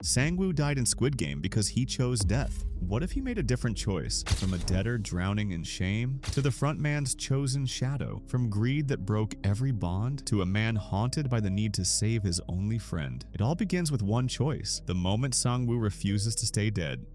Sangwoo died in Squid Game because he chose death. What if he made a different choice? From a debtor drowning in shame, to the frontman's chosen shadow, from greed that broke every bond, to a man haunted by the need to save his only friend. It all begins with one choice, the moment Sangwoo refuses to stay dead.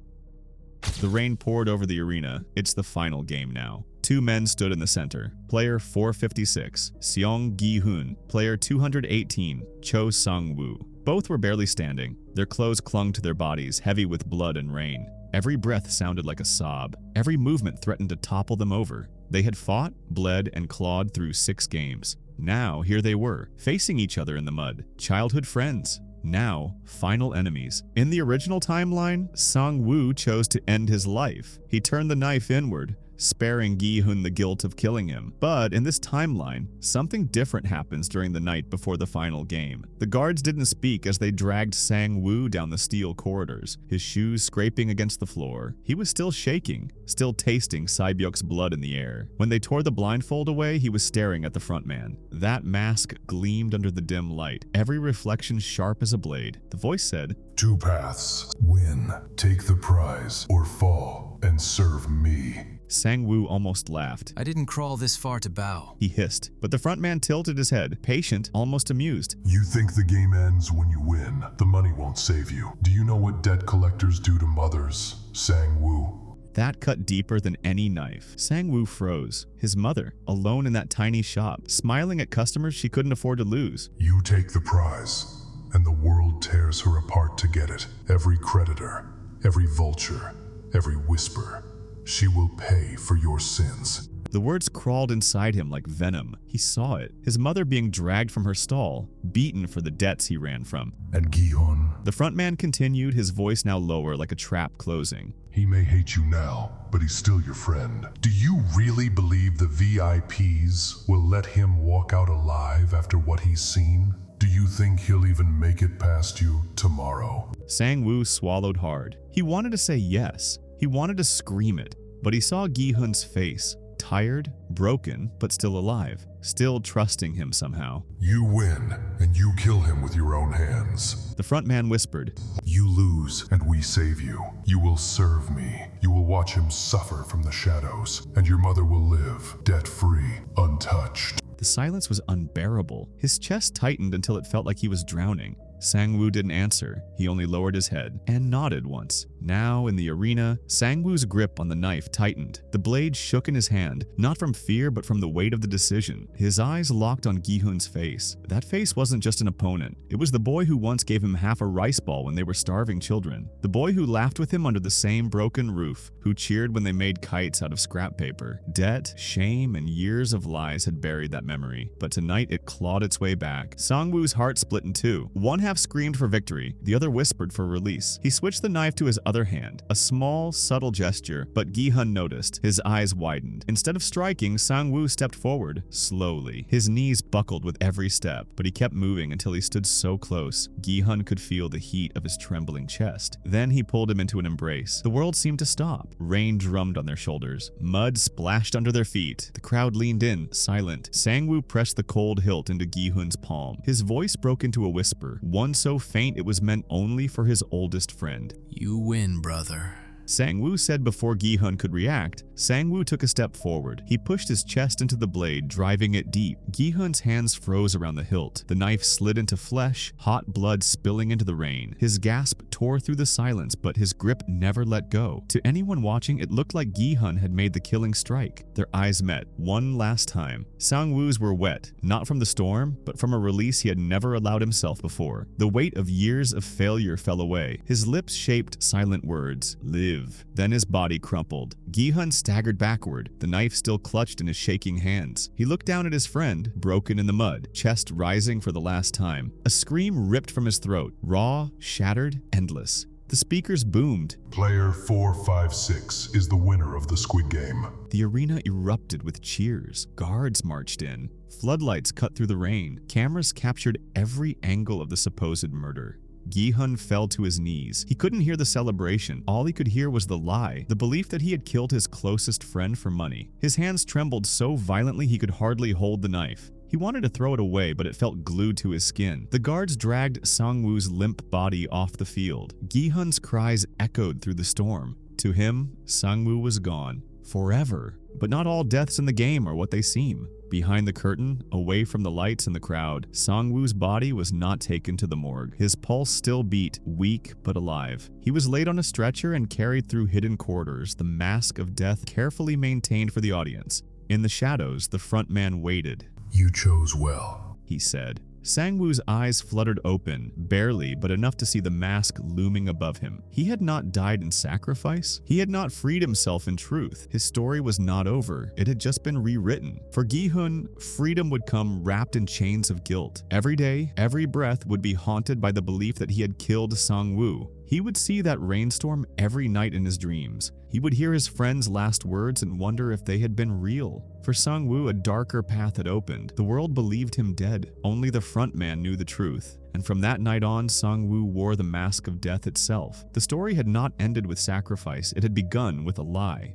The rain poured over the arena. It's the final game now. Two men stood in the center. Player 456, Seong Gi-hun. Player 218, Cho Sangwoo. Both were barely standing. Their clothes clung to their bodies, heavy with blood and rain. Every breath sounded like a sob. Every movement threatened to topple them over. They had fought, bled, and clawed through 6 games. Now, here they were, facing each other in the mud. Childhood friends. Now, final enemies. In the original timeline, Sangwoo chose to end his life. He turned the knife inward, sparing Gi-hun the guilt of killing him. But in this timeline, something different happens during the night before the final game. The guards didn't speak as they dragged Sangwoo down the steel corridors, his shoes scraping against the floor. He was still shaking, still tasting Sae-byuk's blood in the air. When they tore the blindfold away, he was staring at the frontman. That mask gleamed under the dim light, every reflection sharp as a blade. The voice said, "Two paths. Win, take the prize, or fall and serve me." Sangwoo almost laughed. I didn't crawl this far to bow. He hissed, but the frontman tilted his head, patient, almost amused. You think the game ends when you win. The money won't save you. Do you know what debt collectors do to mothers, Sangwoo? That cut deeper than any knife. Sangwoo froze. His mother, alone in that tiny shop, smiling at customers she couldn't afford to lose. You take the prize, and the world tears her apart to get it. Every creditor, every vulture, every whisper. She will pay for your sins. The words crawled inside him like venom. He saw it. His mother being dragged from her stall, beaten for the debts he ran from. And Gi-hun? The frontman continued, his voice now lower like a trap closing. He may hate you now, but he's still your friend. Do you really believe the VIPs will let him walk out alive after what he's seen? Do you think he'll even make it past you tomorrow? Sangwoo swallowed hard. He wanted to say yes. He wanted to scream it, but he saw Gi-hun's face, tired, broken, but still alive, still trusting him somehow. You win, and you kill him with your own hands. The frontman whispered, You lose, and we save you. You will serve me. You will watch him suffer from the shadows, and your mother will live, debt-free, untouched. The silence was unbearable. His chest tightened until it felt like he was drowning. Sangwoo didn't answer. He only lowered his head and nodded once. Now, in the arena, Sangwoo's grip on the knife tightened. The blade shook in his hand, not from fear but from the weight of the decision. His eyes locked on Gi-hun's face. That face wasn't just an opponent. It was the boy who once gave him half a rice ball when they were starving children. The boy who laughed with him under the same broken roof, who cheered when they made kites out of scrap paper. Debt, shame, and years of lies had buried that memory, but tonight it clawed its way back. Sangwoo's heart split in two. One half screamed for victory, the other whispered for release. He switched the knife to his other hand, a small, subtle gesture, but Gi-hun noticed. His eyes widened. Instead of striking, Sangwoo stepped forward, slowly. His knees buckled with every step, but he kept moving until he stood so close. Gi-hun could feel the heat of his trembling chest. Then he pulled him into an embrace. The world seemed to stop. Rain drummed on their shoulders. Mud splashed under their feet. The crowd leaned in, silent. Sangwoo pressed the cold hilt into Gi-hun's palm. His voice broke into a whisper, one so faint it was meant only for his oldest friend. You win, brother. Sangwoo said before Gi-hun could react. Sangwoo took a step forward. He pushed his chest into the blade, driving it deep. Gi-hun's hands froze around the hilt. The knife slid into flesh, hot blood spilling into the rain. His gasp tore through the silence, but his grip never let go. To anyone watching, it looked like Gi-hun had made the killing strike. Their eyes met, one last time. Sangwoo's were wet, not from the storm, but from a release he had never allowed himself before. The weight of years of failure fell away. His lips shaped silent words, live. Then his body crumpled. Gi-hun staggered backward, the knife still clutched in his shaking hands. He looked down at his friend, broken in the mud, chest rising for the last time. A scream ripped from his throat, raw, shattered, endless. The speakers boomed. Player 456 is the winner of the Squid Game. The arena erupted with cheers. Guards marched in. Floodlights cut through the rain. Cameras captured every angle of the supposed murder. Gi-hun fell to his knees. He couldn't hear the celebration. All he could hear was the lie, the belief that he had killed his closest friend for money. His hands trembled so violently he could hardly hold the knife. He wanted to throw it away, but it felt glued to his skin. The guards dragged Sangwoo's limp body off the field. Gi-hun's cries echoed through the storm. To him, Sangwoo was gone. Forever. But not all deaths in the game are what they seem. Behind the curtain, away from the lights and the crowd, Sangwoo's body was not taken to the morgue. His pulse still beat, weak but alive. He was laid on a stretcher and carried through hidden corridors, the mask of death carefully maintained for the audience. In the shadows, the front man waited. You chose well, he said. Sangwoo's eyes fluttered open, barely, but enough to see the mask looming above him. He had not died in sacrifice. He had not freed himself in truth. His story was not over. It had just been rewritten. For Gi-hun, freedom would come wrapped in chains of guilt. Every day, every breath would be haunted by the belief that he had killed Sangwoo. He would see that rainstorm every night in his dreams. He would hear his friends' last words and wonder if they had been real. For Sangwoo, a darker path had opened. The world believed him dead. Only the front man knew the truth. And from that night on, Sangwoo wore the mask of death itself. The story had not ended with sacrifice. It had begun with a lie.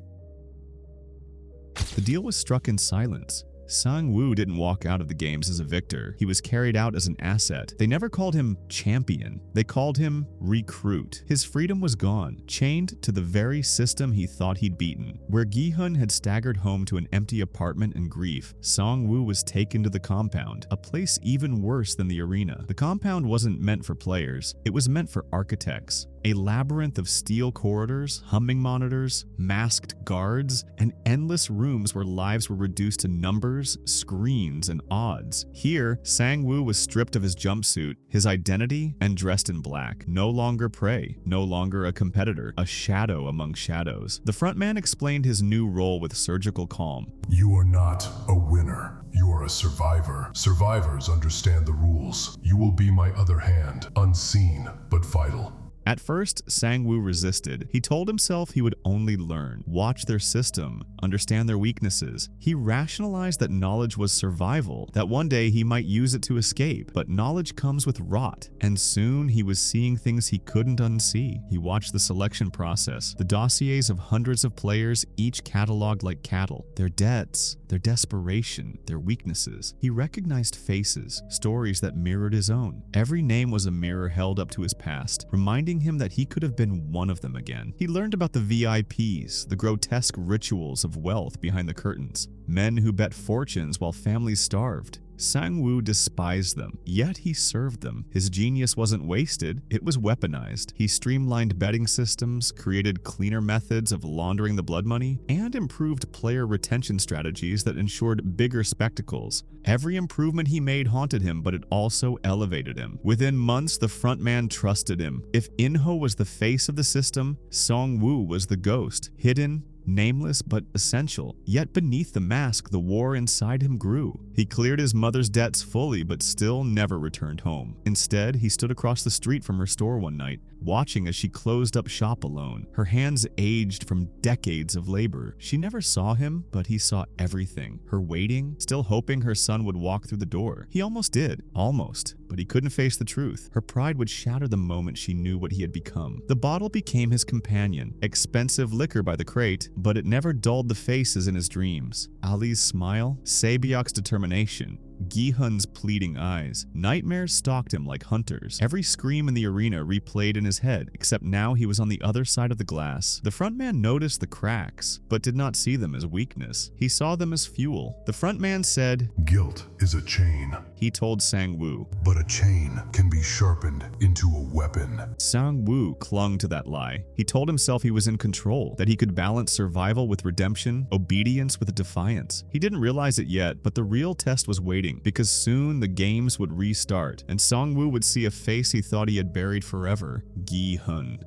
The deal was struck in silence. Sangwoo didn't walk out of the games as a victor. He was carried out as an asset. They never called him champion. They called him recruit. His freedom was gone, chained to the very system he thought he'd beaten. Where Gi-hun had staggered home to an empty apartment in grief, Sangwoo was taken to the compound, a place even worse than the arena. The compound wasn't meant for players. It was meant for architects. A labyrinth of steel corridors, humming monitors, masked guards, and endless rooms where lives were reduced to numbers, screens, and odds. Here, Sangwoo was stripped of his jumpsuit, his identity, and dressed in black. No longer prey, no longer a competitor, a shadow among shadows. The frontman explained his new role with surgical calm. You are not a winner. You are a survivor. Survivors understand the rules. You will be my other hand, unseen but vital. At first, Sangwoo resisted. He told himself he would only learn, watch their system, understand their weaknesses. He rationalized that knowledge was survival, that one day he might use it to escape. But knowledge comes with rot, and soon he was seeing things he couldn't unsee. He watched the selection process, the dossiers of hundreds of players, each cataloged like cattle. Their debts, their desperation, their weaknesses. He recognized faces, stories that mirrored his own. Every name was a mirror held up to his past, reminding him that he could have been one of them again. He learned about the VIPs, the grotesque rituals of wealth behind the curtains, men who bet fortunes while families starved. Sangwoo despised them, yet he served them. His genius wasn't wasted, it was weaponized. He streamlined betting systems, created cleaner methods of laundering the blood money, and improved player retention strategies that ensured bigger spectacles. Every improvement he made haunted him, but it also elevated him. Within months, the frontman trusted him. If Inho was the face of the system, Sangwoo was the ghost, hidden, nameless but essential. Yet beneath the mask, the war inside him grew. He cleared his mother's debts fully, but still never returned home. Instead, he stood across the street from her store one night, watching as she closed up shop alone. Her hands aged from decades of labor. She never saw him, but he saw everything. Her waiting, still hoping her son would walk through the door. He almost did. Almost. But he couldn't face the truth. Her pride would shatter the moment she knew what he had become. The bottle became his companion. Expensive liquor by the crate, but it never dulled the faces in his dreams. Ali's smile, Sabyok's determination, Gi-hun's pleading eyes. Nightmares stalked him like hunters. Every scream in the arena replayed in his head, except now he was on the other side of the glass. The frontman noticed the cracks, but did not see them as weakness. He saw them as fuel. The frontman said, Guilt is a chain. He told Sangwoo. But a chain can be sharpened into a weapon. Sangwoo clung to that lie. He told himself he was in control, that he could balance survival with redemption, obedience with defiance. He didn't realize it yet, but the real test was waiting, because soon the games would restart, and Sangwoo would see a face he thought he had buried forever, Gi-hun.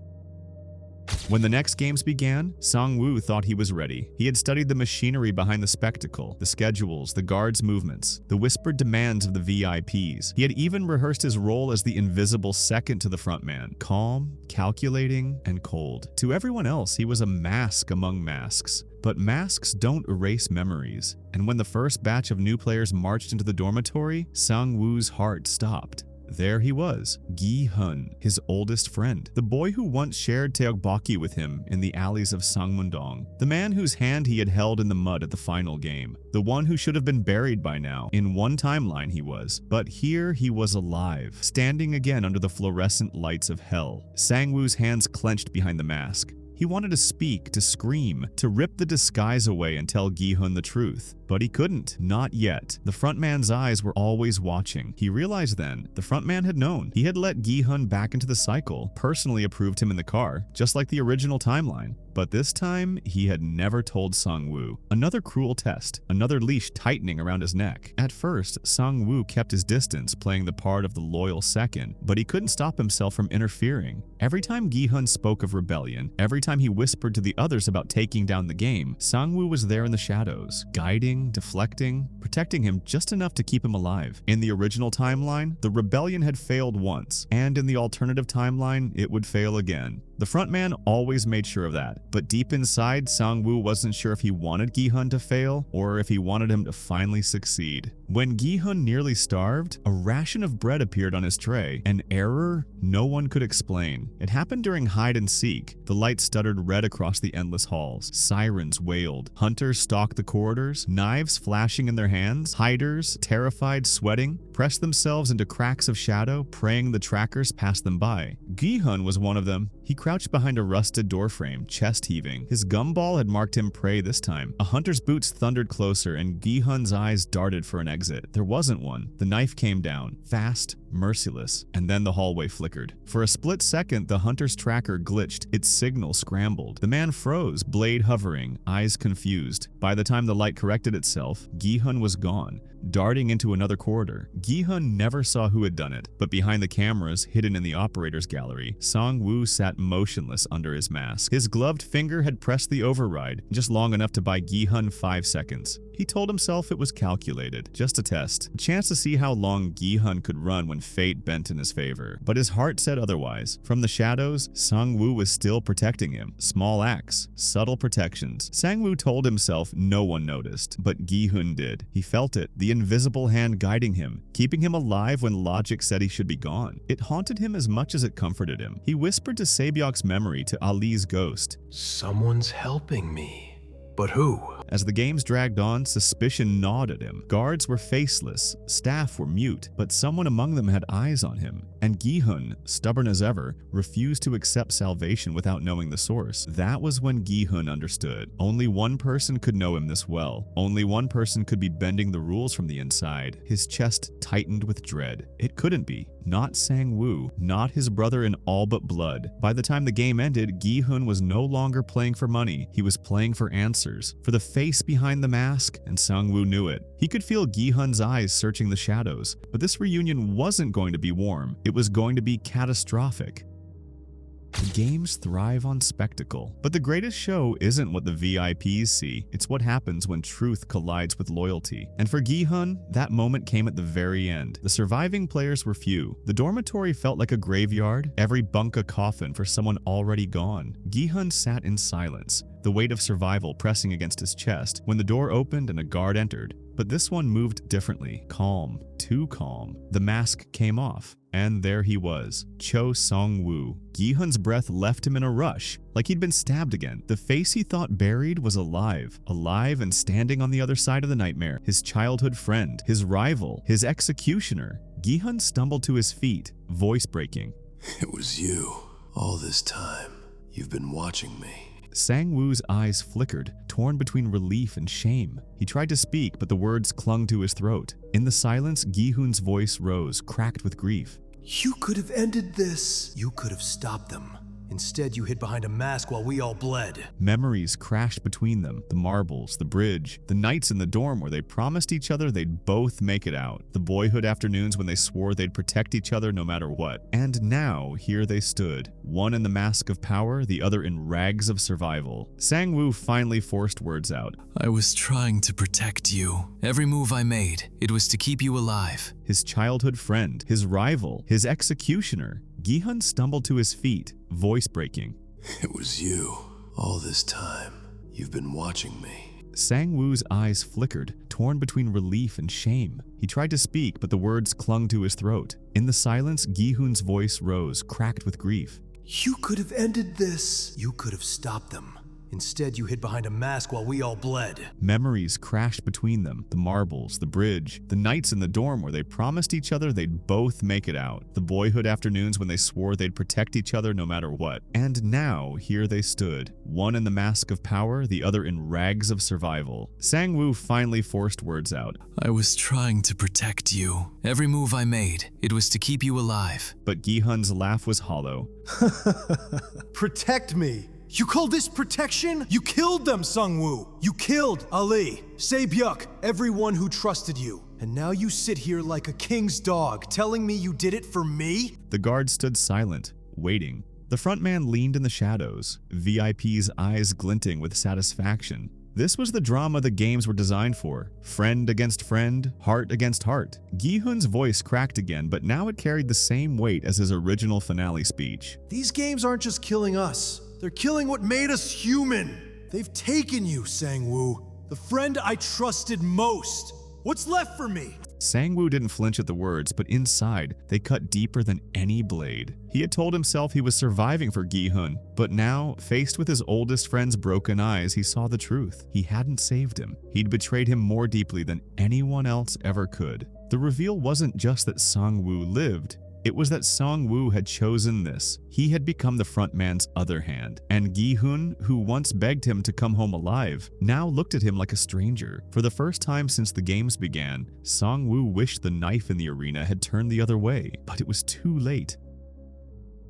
When the next games began, Sangwoo thought he was ready. He had studied the machinery behind the spectacle, the schedules, the guards' movements, the whispered demands of the VIPs. He had even rehearsed his role as the invisible second to the frontman, calm, calculating, and cold. To everyone else, he was a mask among masks. But masks don't erase memories. And when the first batch of new players marched into the dormitory, Sangwoo's heart stopped. There he was, Gi-hun, his oldest friend, the boy who once shared tteokbokki with him in the alleys of Sangwoo, the man whose hand he had held in the mud at the final game, the one who should have been buried by now. In one timeline he was, but here he was alive, standing again under the fluorescent lights of hell. Sangwoo's hands clenched behind the mask. He wanted to speak, to scream, to rip the disguise away and tell Gi-hun the truth. But he couldn't. Not yet. The frontman's eyes were always watching. He realized then, the frontman had known. He had let Gi-hun back into the cycle, personally approved him in the car, just like the original timeline. But this time, he had never told Sangwoo. Another cruel test, another leash tightening around his neck. At first, Sangwoo kept his distance, playing the part of the loyal second, but he couldn't stop himself from interfering. Every time Gi-hun spoke of rebellion, every time he whispered to the others about taking down the game, Sangwoo was there in the shadows, guiding, deflecting, protecting him just enough to keep him alive. In the original timeline, the rebellion had failed once, and in the alternative timeline, it would fail again. The frontman always made sure of that, but deep inside, Sangwoo wasn't sure if he wanted Gi-hun to fail or if he wanted him to finally succeed. When Gi-hun nearly starved, a ration of bread appeared on his tray, an error no one could explain. It happened during hide and seek. The light stuttered red across the endless halls. Sirens wailed. Hunters stalked the corridors, knives flashing in their hands. Hiders, terrified, sweating, pressed themselves into cracks of shadow, praying the trackers passed them by. Gi-hun was one of them. He crouched behind a rusted doorframe, chest heaving. His gumball had marked him prey this time. A hunter's boots thundered closer, and Gi-hun's eyes darted for an exit. There wasn't one. The knife came down, fast, merciless, and then the hallway flickered. For a split second, the hunter's tracker glitched, its signal scrambled. The man froze, blade hovering, eyes confused. By the time the light corrected itself, Gi-hun was gone, darting into another corridor. Gi-hun never saw who had done it, but behind the cameras, hidden in the operator's gallery, Sangwoo sat motionless under his mask. His gloved finger had pressed the override, just long enough to buy Gi-hun 5 seconds. He told himself it was calculated, just a test, a chance to see how long Gi-hun could run when fate bent in his favor. But his heart said otherwise. From the shadows, Sangwoo was still protecting him. Small acts, subtle protections. Sangwoo told himself no one noticed, but Gi-hun did. He felt it, the invisible hand guiding him, keeping him alive when logic said he should be gone. It haunted him as much as it comforted him. He whispered to Sabyok's memory, to Ali's ghost, "Someone's helping me. But who?" As the games dragged on, suspicion gnawed at him. Guards were faceless, staff were mute, but someone among them had eyes on him. And Gi-hun, stubborn as ever, refused to accept salvation without knowing the source. That was when Gi-hun understood. Only one person could know him this well. Only one person could be bending the rules from the inside. His chest tightened with dread. It couldn't be. Not Sangwoo, not his brother in all but blood. By the time the game ended, Gi-hun was no longer playing for money. He was playing for answers, for the face behind the mask, and Sangwoo knew it. He could feel Gi-hun's eyes searching the shadows, but this reunion wasn't going to be warm. It was going to be catastrophic. The games thrive on spectacle, but the greatest show isn't what the VIPs see, it's what happens when truth collides with loyalty. And for Gi-hun, that moment came at the very end. The surviving players were few. The dormitory felt like a graveyard, every bunk a coffin for someone already gone. Gi-hun sat in silence, the weight of survival pressing against his chest, when the door opened and a guard entered. But this one moved differently, calm, too calm. The mask came off, and there he was, Cho Sangwoo. Gi-hun's breath left him in a rush, like he'd been stabbed again. The face he thought buried was alive, alive and standing on the other side of the nightmare. His childhood friend, his rival, his executioner. Gi-hun stumbled to his feet, voice breaking. "It was you. All this time, you've been watching me." Sangwoo's eyes flickered, torn between relief and shame. He tried to speak, but the words clung to his throat. In the silence, Gi-hun's voice rose, cracked with grief. "You could have ended this. You could have stopped them. Instead, you hid behind a mask while we all bled." Memories crashed between them, the marbles, the bridge, the nights in the dorm where they promised each other they'd both make it out, the boyhood afternoons when they swore they'd protect each other no matter what. And now, here they stood, one in the mask of power, the other in rags of survival. Sangwoo finally forced words out. I was trying to protect you. Every move I made, it was to keep you alive. His childhood friend, his rival, his executioner. Gi-hun stumbled to his feet, voice breaking. "It was you. All this time, you've been watching me." Sangwoo's eyes flickered, torn between relief and shame. He tried to speak, but the words clung to his throat. In the silence, Gi-hun's voice rose, cracked with grief. You could have ended this. You could have stopped them. Instead, you hid behind a mask while we all bled. Memories crashed between them, the marbles, the bridge, the nights in the dorm where they promised each other they'd both make it out, the boyhood afternoons when they swore they'd protect each other no matter what. And now, here they stood, one in the mask of power, the other in rags of survival. Sangwoo finally forced words out. I was trying to protect you. Every move I made, it was to keep you alive. But Gi-hun's laugh was hollow. Protect me? You call this protection? You killed them, Sangwoo. You killed Ali, Se-byuk, everyone who trusted you. And now you sit here like a king's dog, telling me you did it for me? The guard stood silent, waiting. The front man leaned in the shadows, VIP's eyes glinting with satisfaction. This was the drama the games were designed for. Friend against friend, heart against heart. Gi-hun's voice cracked again, but now it carried the same weight as his original finale speech. These games aren't just killing us. They're killing what made us human. They've taken you, Sangwoo, the friend I trusted most. What's left for me? Sangwoo didn't flinch at the words, but inside, they cut deeper than any blade. He had told himself he was surviving for Gi-hun, but now, faced with his oldest friend's broken eyes, he saw the truth. He hadn't saved him. He'd betrayed him more deeply than anyone else ever could. The reveal wasn't just that Sangwoo lived. It was that Sangwoo had chosen this. He had become the front man's other hand, and Gi-hun, who once begged him to come home alive, now looked at him like a stranger. For the first time since the games began, Sangwoo wished the knife in the arena had turned the other way, but it was too late.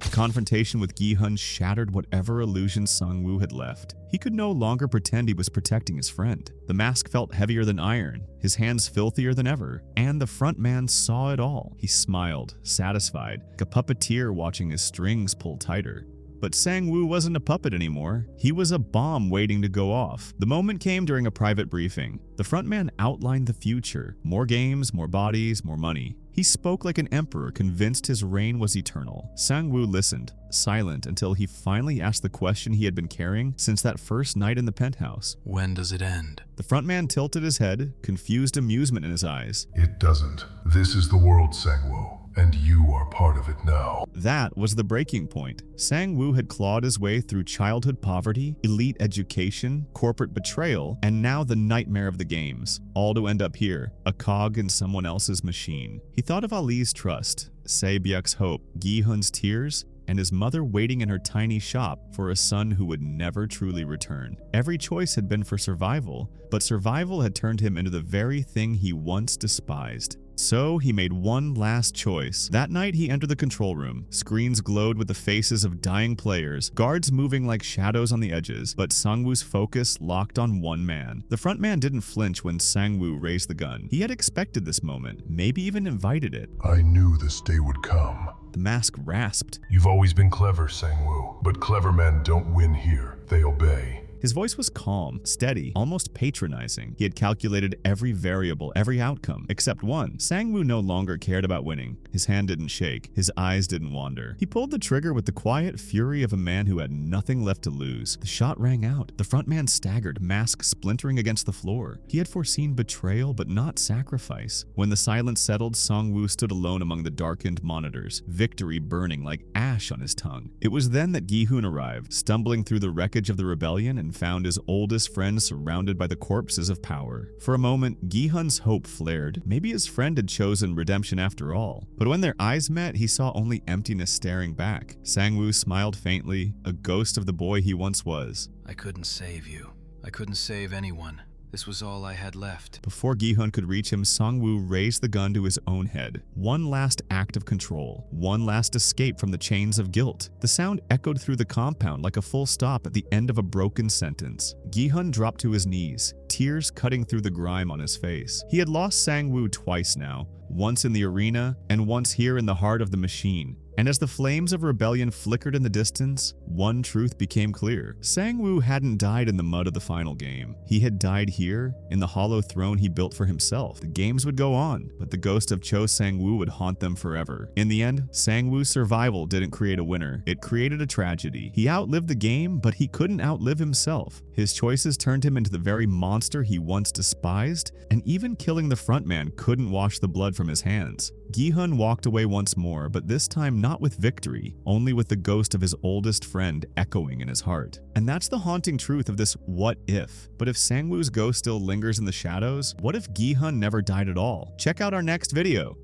The confrontation with Gi-hun shattered whatever illusion Sangwoo had left. He could no longer pretend he was protecting his friend. The mask felt heavier than iron, his hands filthier than ever, and the front man saw it all. He smiled, satisfied, like a puppeteer watching his strings pull tighter. But Sangwoo wasn't a puppet anymore. He was a bomb waiting to go off. The moment came during a private briefing. The frontman outlined the future. More games, more bodies, more money. He spoke like an emperor, convinced his reign was eternal. Sangwoo listened, silent, until he finally asked the question he had been carrying since that first night in the penthouse. When does it end? The frontman tilted his head, confused amusement in his eyes. It doesn't. This is the world, Sangwoo, and you are part of it now. That was the breaking point. Sangwoo had clawed his way through childhood poverty, elite education, corporate betrayal, and now the nightmare of the games, all to end up here, a cog in someone else's machine. He thought of Ali's trust, Se-byuk's hope, Gi-hun's tears, and his mother waiting in her tiny shop for a son who would never truly return. Every choice had been for survival, but survival had turned him into the very thing he once despised. So he made one last choice. That night he entered the control room. Screens glowed with the faces of dying players, guards moving like shadows on the edges, but Sangwoo's focus locked on one man. The front man didn't flinch when Sangwoo raised the gun. He had expected this moment, maybe even invited it. I knew this day would come. The mask rasped. You've always been clever, Sangwoo, but clever men don't win here. They obey. His voice was calm, steady, almost patronizing. He had calculated every variable, every outcome, except one. Sangwoo no longer cared about winning. His hand didn't shake. His eyes didn't wander. He pulled the trigger with the quiet fury of a man who had nothing left to lose. The shot rang out. The front man staggered, mask splintering against the floor. He had foreseen betrayal, but not sacrifice. When the silence settled, Sangwoo stood alone among the darkened monitors, victory burning like ash on his tongue. It was then that Gi-hun arrived, stumbling through the wreckage of the rebellion and found his oldest friend surrounded by the corpses of power. For a moment, Gi-hun's hope flared. Maybe his friend had chosen redemption after all. But when their eyes met, he saw only emptiness staring back. Sangwoo smiled faintly, a ghost of the boy he once was. I couldn't save you. I couldn't save anyone. This was all I had left. Before Gi-hun could reach him, Sangwoo raised the gun to his own head. One last act of control. One last escape from the chains of guilt. The sound echoed through the compound like a full stop at the end of a broken sentence. Gi-hun dropped to his knees, tears cutting through the grime on his face. He had lost Sangwoo twice now. Once in the arena, and once here in the heart of the machine. And as the flames of rebellion flickered in the distance, one truth became clear. Sangwoo hadn't died in the mud of the final game. He had died here, in the hollow throne he built for himself. The games would go on, but the ghost of Cho Sangwoo would haunt them forever. In the end, Sangwoo's survival didn't create a winner. It created a tragedy. He outlived the game, but he couldn't outlive himself. His choices turned him into the very monster he once despised, and even killing the frontman couldn't wash the blood from his hands. Gi-hun walked away once more, but this time not with victory, only with the ghost of his oldest friend echoing in his heart. And that's the haunting truth of this what if. But if Sangwoo's ghost still lingers in the shadows, what if Gi-hun never died at all? Check out our next video.